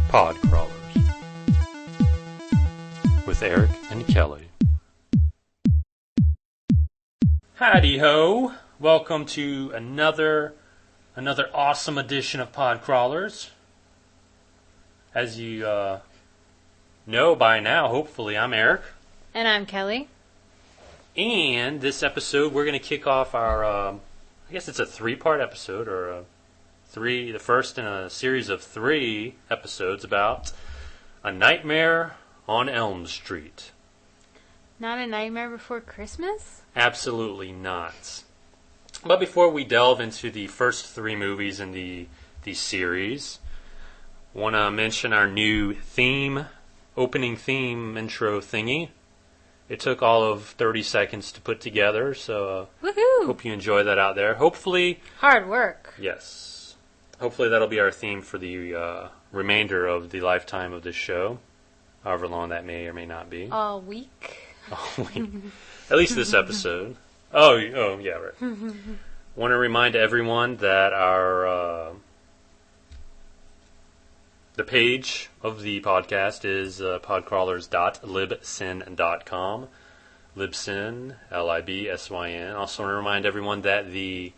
Pod Crawlers with Eric and Kelly. Howdy ho! Welcome to another awesome edition of Pod Crawlers. As you know by now, hopefully, I'm Eric. And I'm Kelly. And this episode, we're going to kick off our, I guess it's a 3-part episode, or the first in a series of 3 episodes about A Nightmare on Elm Street. Not A Nightmare Before Christmas? Absolutely not. But before we delve into the first 3 movies in the series, I want to mention our new opening theme intro thingy. It took all of 30 seconds to put together, so hope you enjoy that out there. Hopefully... Hard work. Yes. Hopefully that'll be our theme for the remainder of the lifetime of this show, however long that may or may not be. All week. All week. At least this episode. Oh yeah, right. Want to remind everyone that our the page of the podcast is podcrawlers.libsyn.com. Libsyn, Libsyn. Also want to remind everyone that the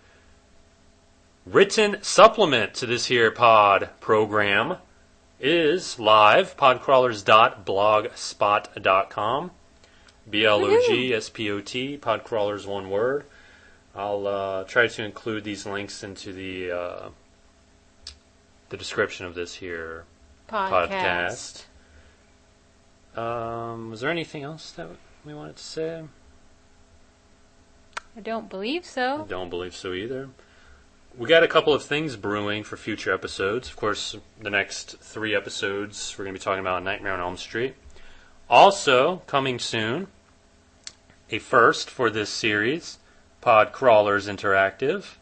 written supplement to this here pod program is live, podcrawlers.blogspot.com. BLOGSPOT, Podcrawlers, one word. I'll try to include these links into the description of this here podcast. Was there anything else that we wanted to say? I don't believe so. I don't believe so either. We got a couple of things brewing for future episodes. Of course, the next 3 episodes, we're going to be talking about Nightmare on Elm Street. Also, coming soon, a first for this series, Pod Crawlers Interactive.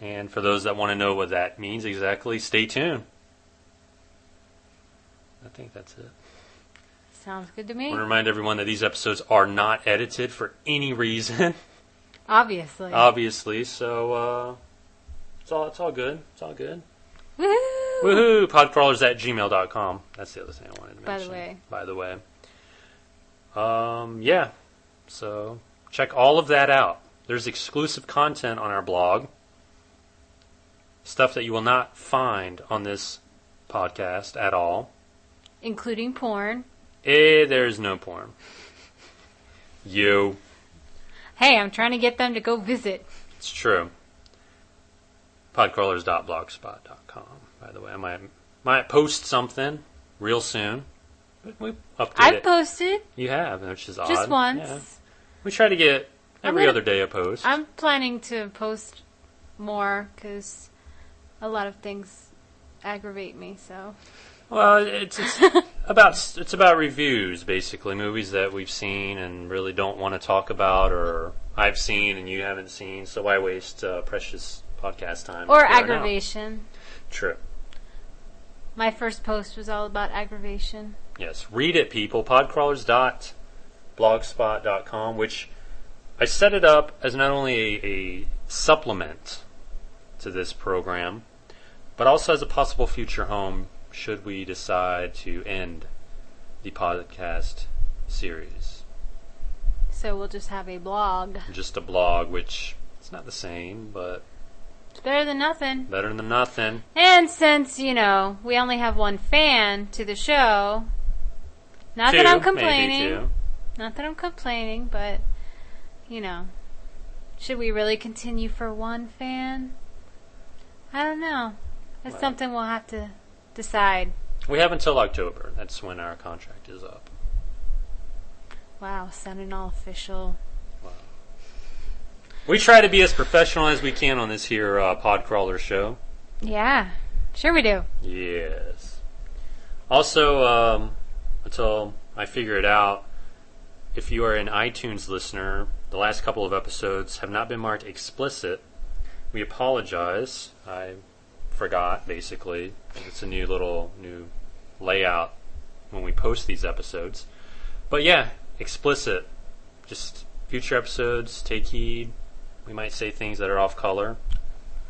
And for those that want to know what that means exactly, stay tuned. I think that's it. Sounds good to me. I want to remind everyone that these episodes are not edited for any reason. Obviously, so it's all good. It's all good. Woohoo! Woohoo! Podcrawlers@gmail.com. That's the other thing I wanted to mention. By the way. Yeah. So check all of that out. There's exclusive content on our blog. Stuff that you will not find on this podcast at all. Including porn. There's no porn. Hey, I'm trying to get them to go visit. It's true. Podcrawlers.blogspot.com. By the way, I might post something real soon. We update I've it. posted. You have, which is odd. Just once. Yeah. We try to get every other day a post. I'm planning to post more because a lot of things aggravate me. So. Well, it's about reviews, basically, movies that we've seen and really don't want to talk about, or I've seen and you haven't seen. So why waste precious podcast time? Or aggravation. True. My first post was all about aggravation. Yes, read it, people. Podcrawlers.blogspot.com, which I set it up as not only a supplement to this program, but also as a possible future home should we decide to end the podcast series. So we'll just have a blog. Just a blog, which it's not the same, but it's better than nothing. Better than nothing. And since, we only have one fan to the show, not that I'm complaining. Maybe 2. Not that I'm complaining, but, should we really continue for one fan? I don't know. That's something we'll have to decide. We have until October. That's when our contract is up. Wow, sounding all official. Wow. We try to be as professional as we can on this here Podcrawler show. Yeah, sure we do. Yes. Also, until I figure it out, if you are an iTunes listener, the last couple of episodes have not been marked explicit. We apologize. I forgot, basically. It's a new layout when we post these episodes. But yeah, explicit. Just future episodes, take heed. We might say things that are off color.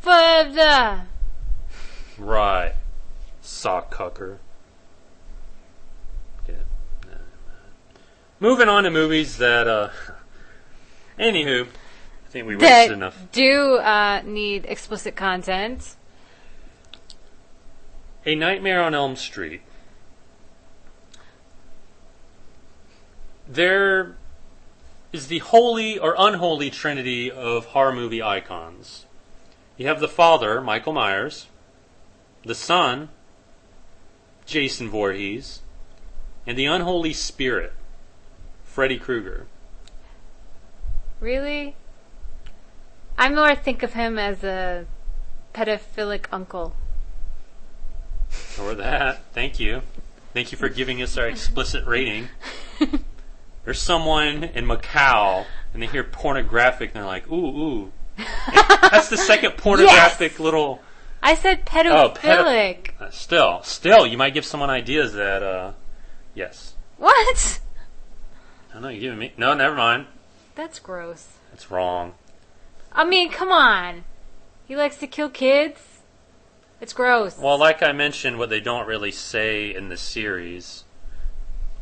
Further. Right. Sock cucker. Yeah. Moving on to movies that, anywho, I think we wasted enough. Do need explicit content. A Nightmare on Elm Street. There is the holy or unholy trinity of horror movie icons. You have the father, Michael Myers, the son, Jason Voorhees, and the unholy spirit, Freddy Krueger. Really? I more think of him as a pedophilic uncle. Or that. Thank you. Thank you for giving us our explicit rating. There's someone in Macau, and they hear pornographic, and they're like, ooh, ooh. That's the second pornographic little... I said pedophilic. Still, you might give someone ideas that, yes. What? I don't know, you're giving me... No, never mind. That's gross. That's wrong. I mean, come on. He likes to kill kids? It's gross. Well, like I mentioned, what they don't really say in the series,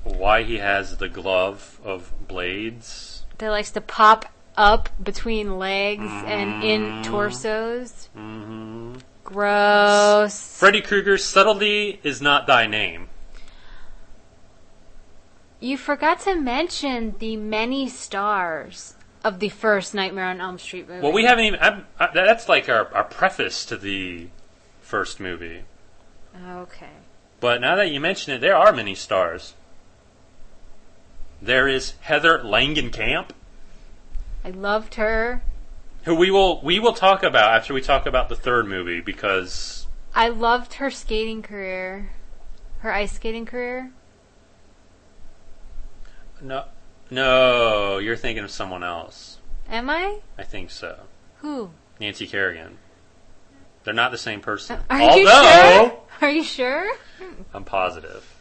why he has the glove of blades. That likes to pop up between legs and in torsos. Mm-hmm. Gross. Freddy Krueger, subtlety is not thy name. You forgot to mention the many stars of the first Nightmare on Elm Street movie. Well, we haven't even... that's like our preface to the first movie. Okay. But now that you mention it, there are many stars. There is Heather Langenkamp, I loved her. who we will talk about after we talk about the third movie, because I loved her skating career. Her ice skating career. no, you're thinking of someone else. Am I? I think so. Who? Nancy Kerrigan. They're not the same person. Are you sure? Are you sure? I'm positive.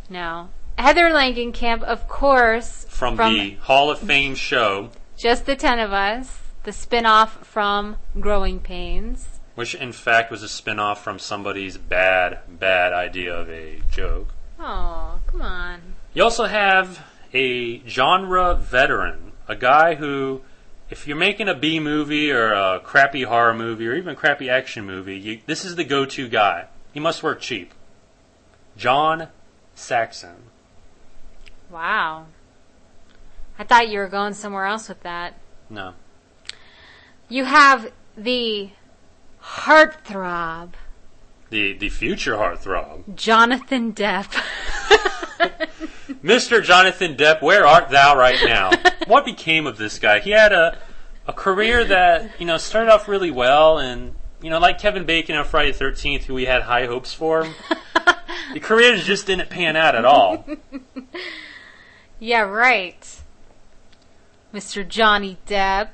No. Heather Langenkamp, of course. From the Hall of Fame show. Just the 10 of Us. The spin-off from Growing Pains. Which, in fact, was a spin-off from somebody's bad idea of a joke. Oh, come on. You also have a genre veteran. A guy who, if you're making a B movie or a crappy horror movie or even a crappy action movie, this is the go-to guy. He must work cheap. John Saxon. Wow. I thought you were going somewhere else with that. No. You have the heartthrob. The future heartthrob. Jonathan Depp. Mr. Jonathan Depp, where art thou right now? What became of this guy? He had a career that, started off really well, and, like Kevin Bacon on Friday the 13th, who we had high hopes for, the career just didn't pan out at all. Yeah, right. Mr. Johnny Depp.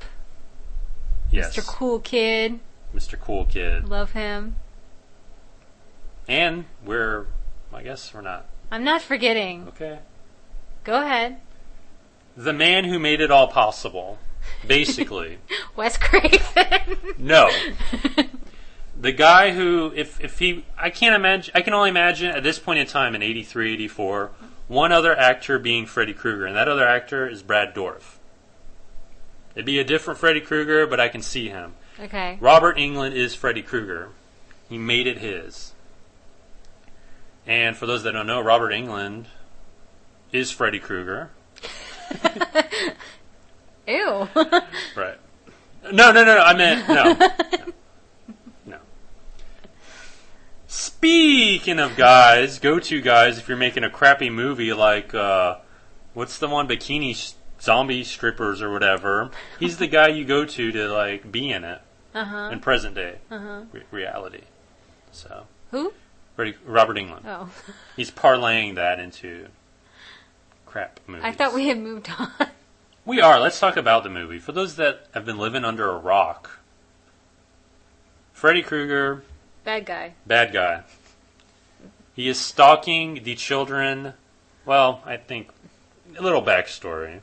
Yes. Mr. Cool Kid. Mr. Cool Kid. Love him. And I guess we're not. I'm not forgetting. Okay. Go ahead. The man who made it all possible. Basically. Wes Craven. No. The guy who, I can only imagine at this point in time in 83, 84, one other actor being Freddy Krueger, and that other actor is Brad Dourif. It'd be a different Freddy Krueger, but I can see him. Okay. Robert Englund is Freddy Krueger. He made it his. And for those that don't know, Robert Englund is Freddy Krueger. Ew. Right. No, I meant, no. Speaking of guys, go-to guys, if you're making a crappy movie like, what's the one, Bikini Zombie Strippers or whatever, he's the guy you go to be in it. In present day reality. So. Who? Robert Englund. Oh. He's parlaying that into crap movies. I thought we had moved on. We are. Let's talk about the movie. For those that have been living under a rock, Freddy Krueger... Bad guy. He is stalking the children. Well, I think a little backstory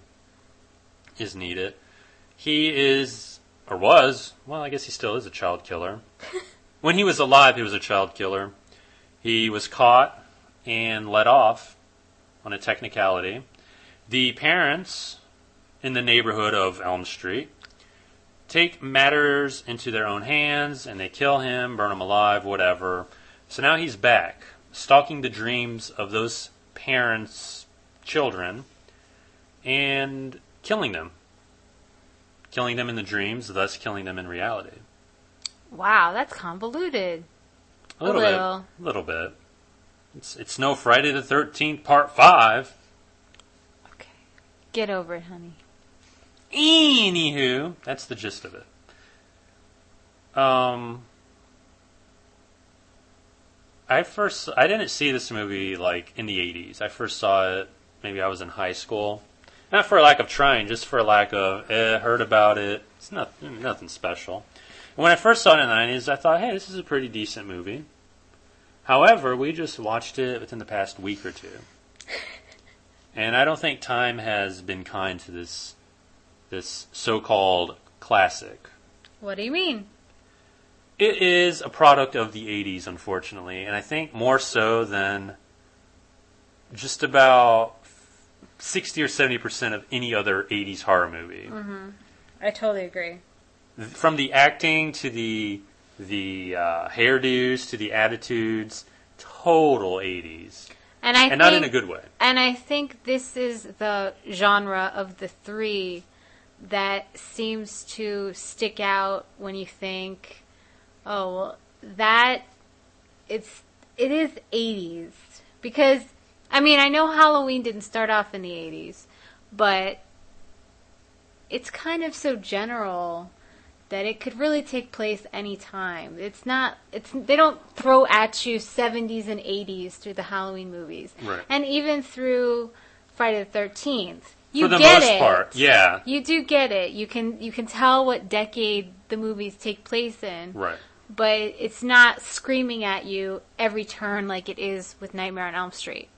is needed. He is, or was, well, I guess he still is a child killer. when he was alive, he was a child killer. He was caught and let off on a technicality. The parents in the neighborhood of Elm Street take matters into their own hands, and they kill him, burn him alive, whatever. So now he's back, stalking the dreams of those parents' children, and killing them. Killing them in the dreams, thus killing them in reality. Wow, that's convoluted. A little bit. It's no Friday the 13th Part 5. Okay. Get over it, honey. Anywho, that's the gist of it. I didn't see this movie like in the 80s. I first saw it, maybe I was in high school. Not for a lack of trying, just for a lack of, heard about it. It's nothing special. And when I first saw it in the 90s, I thought, hey, this is a pretty decent movie. However, we just watched it within the past week or two. And I don't think time has been kind to this so-called classic. What do you mean? It is a product of the 80s, unfortunately. And I think more so than just about 60 or 70% of any other 80s horror movie. Mm-hmm. I totally agree. From the acting to the hairdos to the attitudes, total 80s. And not in a good way. And I think this is the genre of the three that seems to stick out when you think, oh, well, it is 80s. Because, I mean, I know Halloween didn't start off in the 80s, but it's kind of so general that it could really take place any time. They don't throw at you 70s and 80s through the Halloween movies. Right. And even through Friday the 13th. For the most part, yeah. You do get it. You can tell what decade the movies take place in. Right. But it's not screaming at you every turn like it is with Nightmare on Elm Street.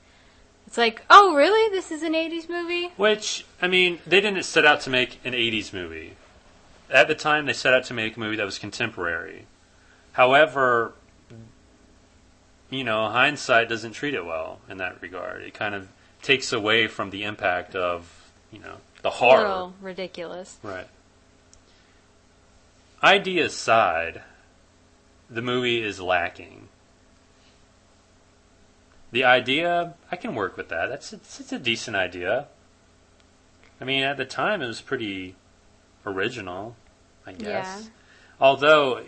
It's like, oh, really? This is an 80s movie? Which, I mean, they didn't set out to make an 80s movie. At the time, they set out to make a movie that was contemporary. However, hindsight doesn't treat it well in that regard. It kind of takes away from the impact of, the horror. A little ridiculous. Right. Idea aside, the movie is lacking. The idea, I can work with that. It's a decent idea. I mean, at the time, it was pretty original, I guess. Yeah. Although,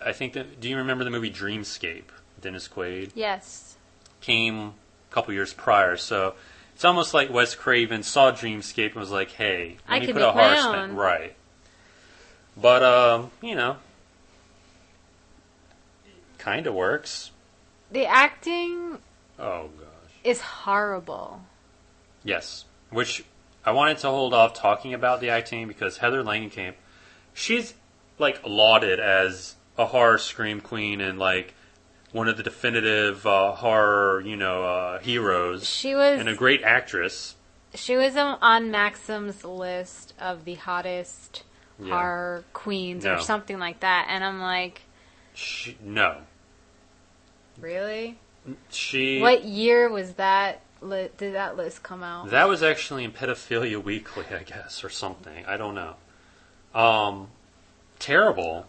I think that... Do you remember the movie Dreamscape? Dennis Quaid? Yes. Came a couple years prior, so... It's almost like Wes Craven saw Dreamscape and was like, hey, let me put a horror spin. Right. But, kind of works. The acting... Oh, gosh. Is horrible. Yes. Which I wanted to hold off talking about the acting because Heather Langenkamp, she's, lauded as a horror scream queen and, one of the definitive horror, heroes. She was... And a great actress. She was on Maxim's list of the hottest horror queens or something like that. And I'm like... No. Really? What year was that? Did that list come out? That was actually in Pedophilia Weekly, I guess, or something. I don't know. Terrible.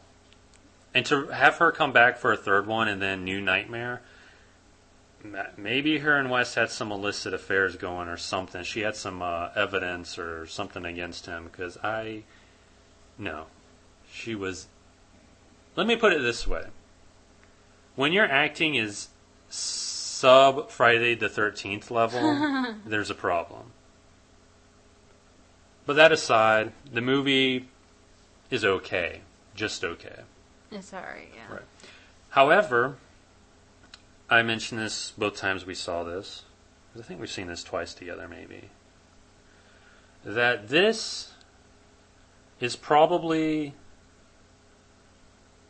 And to have her come back for a third one and then New Nightmare, maybe her and Wes had some illicit affairs going or something. She had some evidence or something against him because no. She was... Let me put it this way. When your acting is sub Friday the 13th level, there's a problem. But that aside, the movie is okay. Just okay. It's alright, yeah. Right. However, I mentioned this both times we saw this. I think we've seen this twice together, maybe. That this is probably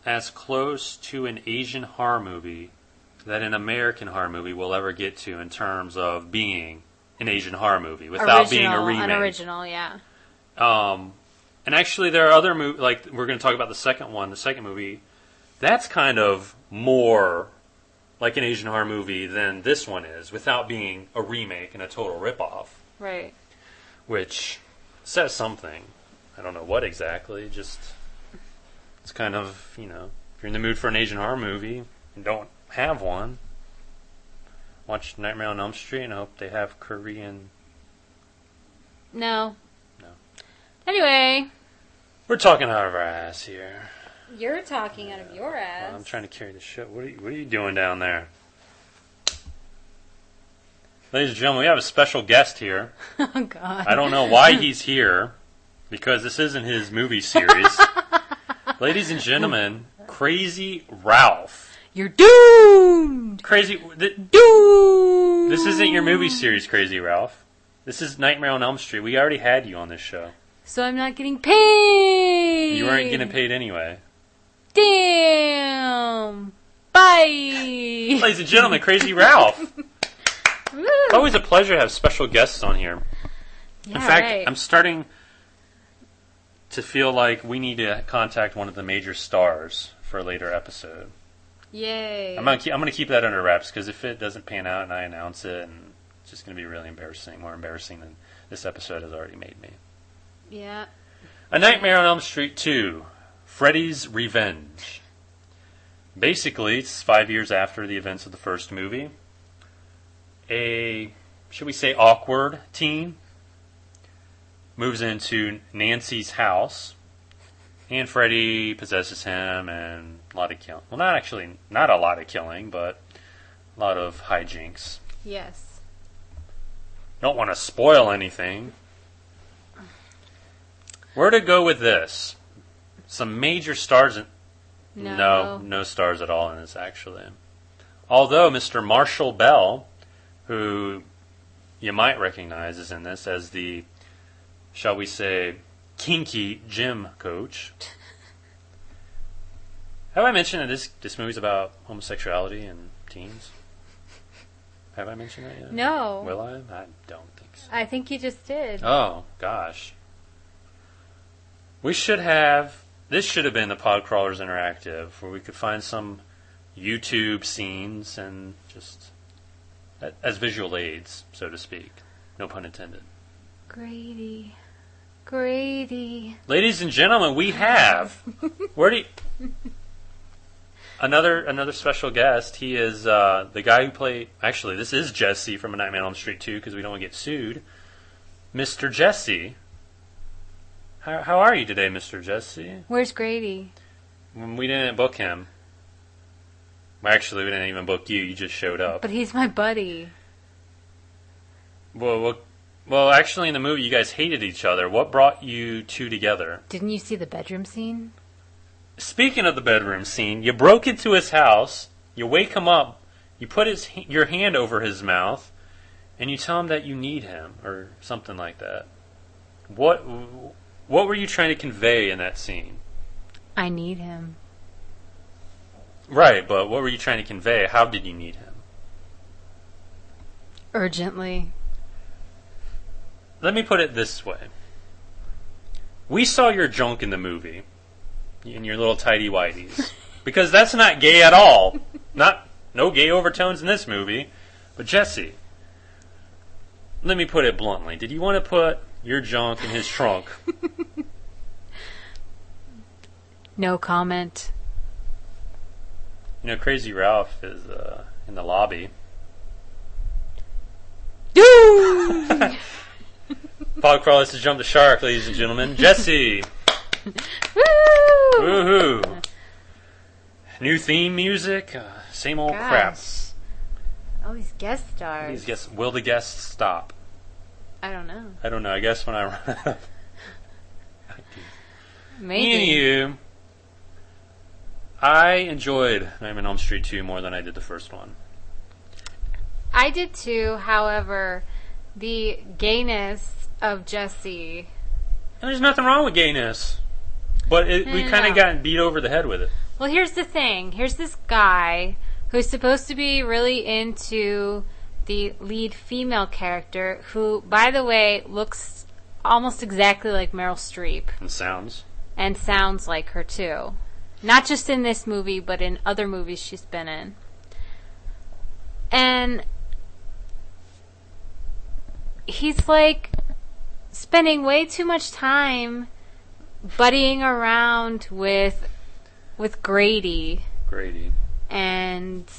as close to an Asian horror movie that an American horror movie will ever get to in terms of being an Asian horror movie without being a remake. An original, yeah. And actually, there are other movies, we're going to talk about the second movie, That's kind of more like an Asian horror movie than this one is, without being a remake and a total ripoff. Right. Which says something. I don't know what exactly, just it's kind of, if you're in the mood for an Asian horror movie and don't have one, watch Nightmare on Elm Street and hope they have Korean. No. Anyway. We're talking out of our ass here. You're talking out of your ass. Well, I'm trying to carry the shit. What are you doing down there? Ladies and gentlemen, we have a special guest here. Oh, God. I don't know why he's here, because this isn't his movie series. Ladies and gentlemen, Crazy Ralph. You're doomed! Doomed! This isn't your movie series, Crazy Ralph. This is Nightmare on Elm Street. We already had you on this show. So I'm not getting paid! You weren't getting paid anyway. Damn! Bye! Ladies and gentlemen, Crazy Ralph. It's always a pleasure to have special guests on here. Yeah, in fact, right. I'm starting to feel like we need to contact one of the major stars for a later episode. Yay. I'm gonna keep that under wraps, because if it doesn't pan out and I announce it, and it's just gonna be really embarrassing, more embarrassing than this episode has already made me. Yeah. A Nightmare on Elm Street 2, Freddy's Revenge. Basically, it's 5 years after the events of the first movie. A, should we say, awkward teen moves into Nancy's house, and Freddy possesses him, and a lot of killing. Well, not a lot of killing, but a lot of hijinks. Yes. Don't want to spoil anything. Where to go with this? Some major stars. No stars at all in this, actually. Although Mr. Marshall Bell, who you might recognize, is in this as the, shall we say, kinky gym coach. Have I mentioned that this movie's about homosexuality and teens? Have I mentioned that yet? No. Will I? I don't think so. I think you just did. Oh, gosh. This should have been the Podcrawlers Interactive, where we could find some YouTube scenes and just as visual aids, so to speak. No pun intended. Grady. Ladies and gentlemen, we have another special guest. He is the guy who played. Actually, this is Jesse from A Nightmare on Elm Street 2, because we don't want to get sued. Mr. Jesse. How are you today, Mr. Jesse? Where's Grady? We didn't book him. Well, actually, we didn't even book you. You just showed up. But he's my buddy. Well, actually, in the movie, you guys hated each other. What brought you two together? Didn't you see the bedroom scene? Speaking of the bedroom scene, you broke into his house, you wake him up, you put your hand over his mouth, and you tell him that you need him, or something like that. What were you trying to convey in that scene? I need him. Right, but what were you trying to convey? How did you need him? Urgently. Let me put it this way. We saw your junk in the movie, in your little tidy whities, because that's not gay at all. No gay overtones in this movie. But Jesse, let me put it bluntly. Did you want to put your junk in his trunk? No comment. Crazy Ralph is in the lobby. Dude! Podcrawlers to jump the shark, ladies and gentlemen. Jesse! Woo! Woohoo! New theme music? Same old crap. All these guest stars. Will the guests stop? I don't know. I guess when I run out of... Maybe. I enjoyed Nightmare on Elm Street 2 more than I did the first one. I did too, however, the gayness of Jesse... And there's nothing wrong with gayness. But we kind of got beat over the head with it. Well, here's the thing. Here's this guy who's supposed to be really into the lead female character, who, by the way, looks almost exactly like Meryl Streep. And sounds. And sounds like her, too. Not just in this movie, but in other movies she's been in. And he's like spending way too much time buddying around with Grady. And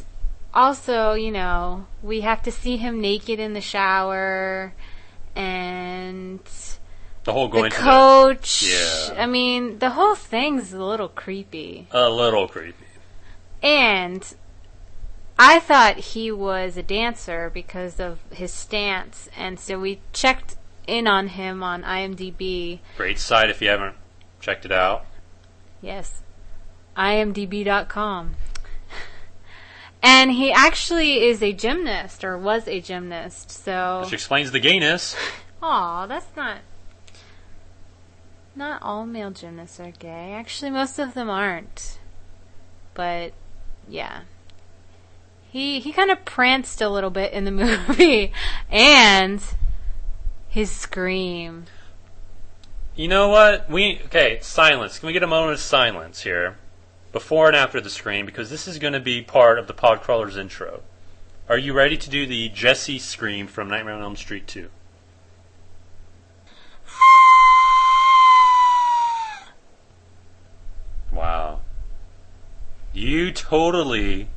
also, you know, we have to see him naked in the shower, and the whole going the coach. Yeah. I mean, the whole thing's a little creepy. And I thought he was a dancer because of his stance, and so we checked in on him on IMDb. Great site if you haven't checked it out. Yes. imdb.com. And he actually is a gymnast, or was a gymnast, so... Which explains the gayness. Aw, that's not... Not all male gymnasts are gay. Actually, most of them aren't. But, yeah. He kind of pranced a little bit in the movie. And his scream. You know what? Okay, silence. Can we get a moment of silence here? Before and after the scream, because this is going to be part of the Podcrawler's intro. Are you ready to do the Jesse scream from Nightmare on Elm Street 2? Wow. You totally...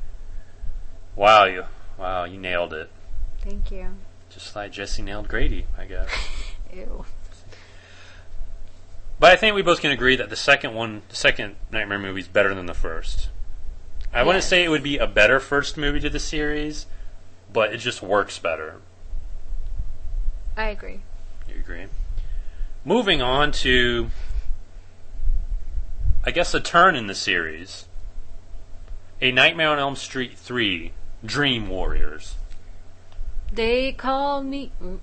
Wow, you nailed it. Thank you. Just like Jesse nailed Grady, I guess. Ew. But I think we both can agree that the second Nightmare movie is better than the first. I wouldn't say it would be a better first movie to the series, but it just works better. I agree. You agree? Moving on to, I guess, a turn in the series. A Nightmare on Elm Street 3, Dream Warriors. They call me... No.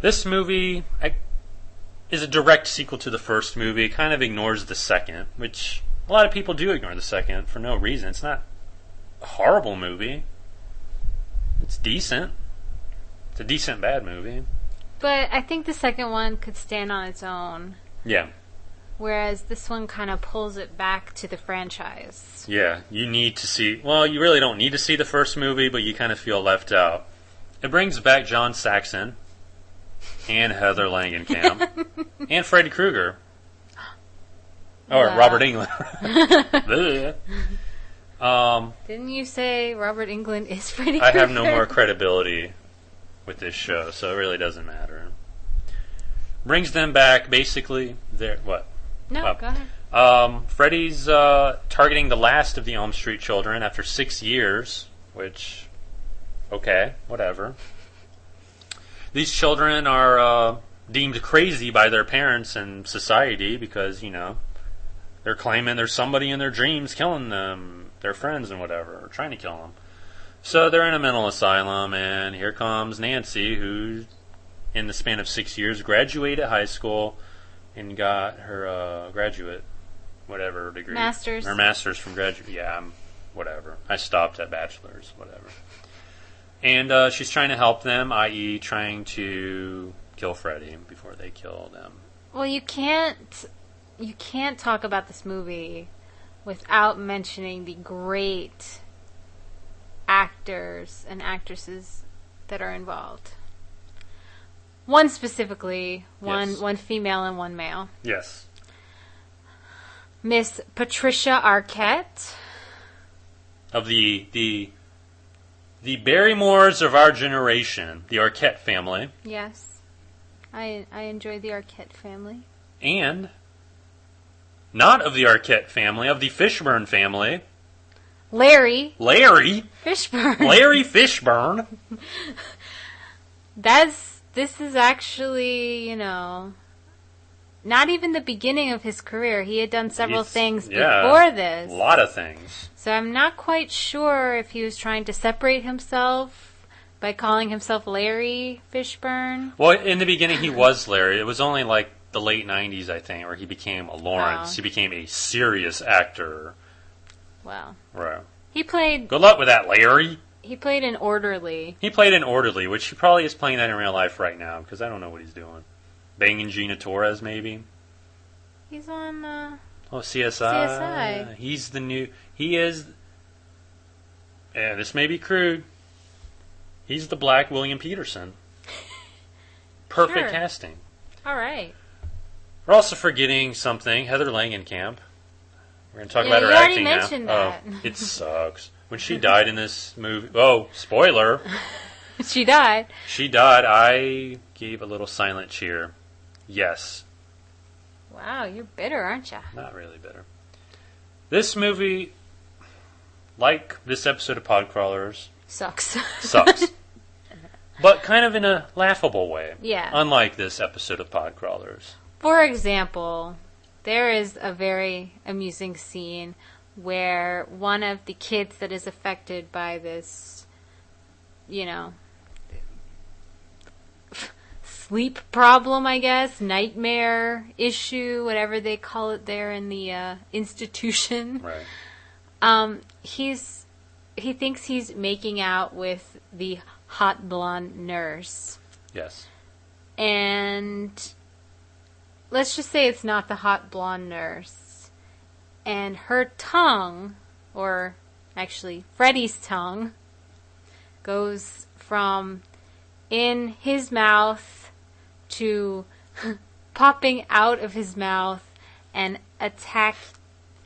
This movie... is a direct sequel to the first movie. It kind of ignores the second, which a lot of people do ignore the second for no reason. It's not a horrible movie. It's decent. It's a decent bad movie. But I think the second one could stand on its own. Yeah. Whereas this one kind of pulls it back to the franchise. Yeah, you need to see... Well, you really don't need to see the first movie, but you kind of feel left out. It brings back John Saxon and Heather Langenkamp and Freddy Krueger. Or Robert Englund. Didn't you say Robert Englund is Freddy Krueger? I have no more credibility with this show, so it really doesn't matter. Brings them back, basically. What? No, go ahead. Freddy's targeting the last of the Elm Street children after 6 years, which, okay, whatever. These children are deemed crazy by their parents and society because, you know, they're claiming there's somebody in their dreams killing them, their friends and whatever, or trying to kill them. So they're in a mental asylum, and here comes Nancy, who, in the span of 6 years, graduated high school and got her graduate, whatever degree. Master's. Her master's from graduate. Yeah, whatever. I stopped at bachelor's, whatever. And she's trying to help them, i.e. trying to kill Freddy before they kill them. Well, you can't talk about this movie without mentioning the great actors and actresses that are involved. One specifically, one female and one male. Yes. Miss Patricia Arquette. Of the Barrymores of our generation, the Arquette family. Yes. I enjoy the Arquette family. And not of the Arquette family, of the Fishburne family. Larry Fishburne. Larry Fishburne. This is actually, you know, not even the beginning of his career. He had done several things before this. A lot of things. So I'm not quite sure if he was trying to separate himself by calling himself Larry Fishburne. Well, in the beginning he was Larry. It was only like the late 90s, I think, where he became a Lawrence. Wow. He became a serious actor. Wow. Right. He played... Good luck with that, Larry. He played an orderly. He played an orderly, which he probably is playing that in real life right now, because I don't know what he's doing. Banging Gina Torres, maybe? He's on Oh, CSI. He's the new... He is... Yeah, this may be crude. He's the Black William Peterson. Perfect casting. All right. We're also forgetting something. Heather Langenkamp. We're going to talk about her acting now. You already mentioned that. Oh, it sucks. When she died in this movie... Oh, spoiler. She died. She died. I gave a little silent cheer. Yes. Wow, you're bitter, aren't you? Not really bitter. This movie, like this episode of Podcrawlers... Sucks. Sucks. But kind of in a laughable way. Yeah. Unlike this episode of Podcrawlers. For example, there is a very amusing scene where one of the kids that is affected by this, sleep problem, I guess, nightmare issue, whatever they call it there in the institution. Right. He thinks he's making out with the hot blonde nurse. Yes. And let's just say it's not the hot blonde nurse. And her tongue, or actually Freddy's tongue, goes from in his mouth to popping out of his mouth and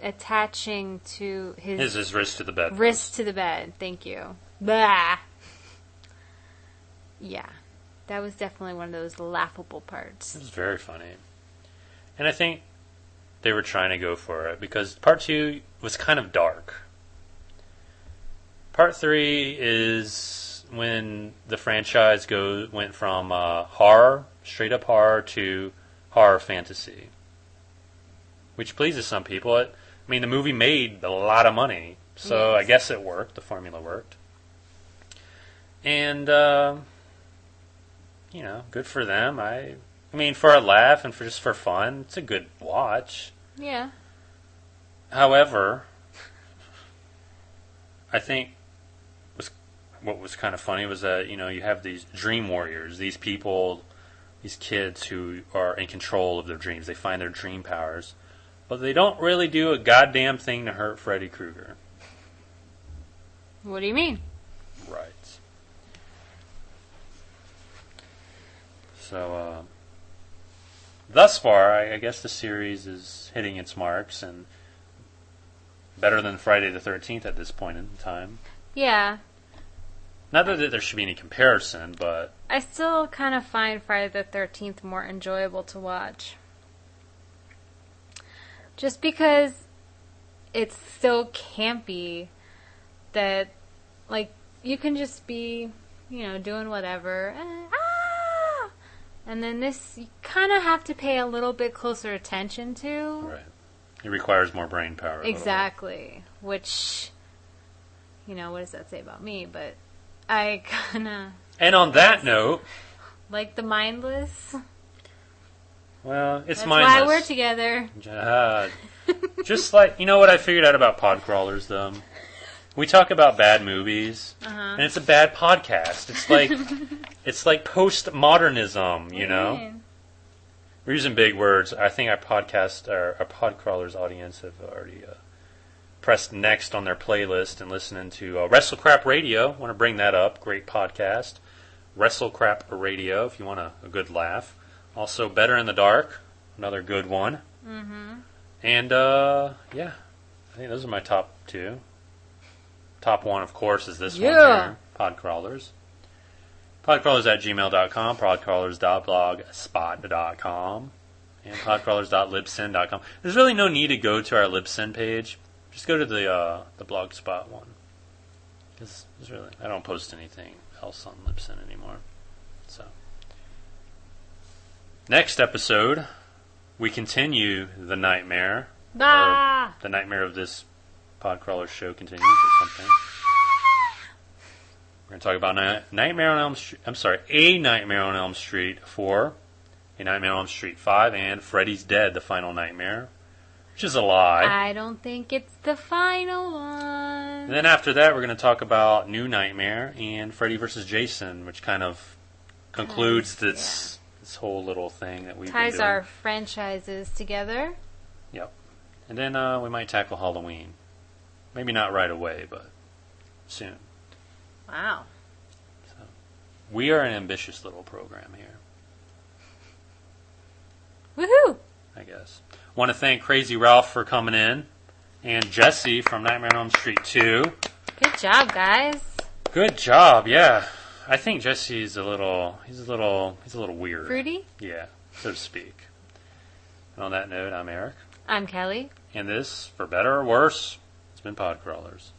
attaching to his wrist to the bed. Wrist to the bed. Thank you. Blah. Yeah, that was definitely one of those laughable parts. It was very funny. And I think they were trying to go for it because part 2 was kind of dark. Part 3 is when the franchise went from horror, straight up horror, to horror fantasy. Which pleases some people. I mean, the movie made a lot of money, so yes. I guess it worked. The formula worked. And, good for them. I mean, for a laugh and just for fun, it's a good watch. Yeah. However, I think what was kind of funny was that, you have these dream warriors, these people, these kids who are in control of their dreams. They find their dream powers. But they don't really do a goddamn thing to hurt Freddy Krueger. What do you mean? Right. So, thus far, I guess the series is hitting its marks and better than Friday the 13th at this point in time. Yeah. Not that there should be any comparison, but... I still kind of find Friday the 13th more enjoyable to watch. Just because it's so campy that, you can just be, doing whatever. And then this, you kind of have to pay a little bit closer attention to. Right. It requires more brain power. Exactly. Which, what does that say about me? But I kind of... And on that note... Like the mindless... Well, it's That's mindless. That's why we're together. Just like, what I figured out about Podcrawlers, though? We talk about bad movies, and it's a bad podcast. It's like postmodernism, know? We're using big words. I think our Podcrawlers audience have already pressed next on their playlist and listening to WrestleCrap Radio. Want to bring that up. Great podcast. WrestleCrap Radio, if you want a good laugh. Also, Better in the Dark, another good one. Mm-hmm. And, I think those are my top 2. Top 1, of course, is this one here, Podcrawlers. Podcrawlers@gmail.com, podcrawlers.blogspot.com, and podcrawlers.libsyn.com. There's really no need to go to our Libsyn page. Just go to the Blogspot one. Because I don't post anything else on Libsyn anymore. So... Next episode, we continue the nightmare. The nightmare of this Podcrawler show continues or something. We're going to talk about A Nightmare on Elm Street 4, A Nightmare on Elm Street 5, and Freddy's Dead, The Final Nightmare, which is a lie. I don't think it's the final one. And then after that, we're going to talk about New Nightmare and Freddy vs. Jason, which kind of concludes this whole little thing that we've been doing. Ties our franchises together. Yep. And then we might tackle Halloween. Maybe not right away, but soon. Wow. So, we are an ambitious little program here, Woohoo! I guess. Want to thank Crazy Ralph for coming in, and Jesse from Nightmare on Elm Street 2. Good job, guys. Good job, yeah. I think Jesse's he's a little weird. Fruity? Yeah, so to speak. And on that note, I'm Eric. I'm Kelly. And this, for better or worse, has been Pod Crawlers.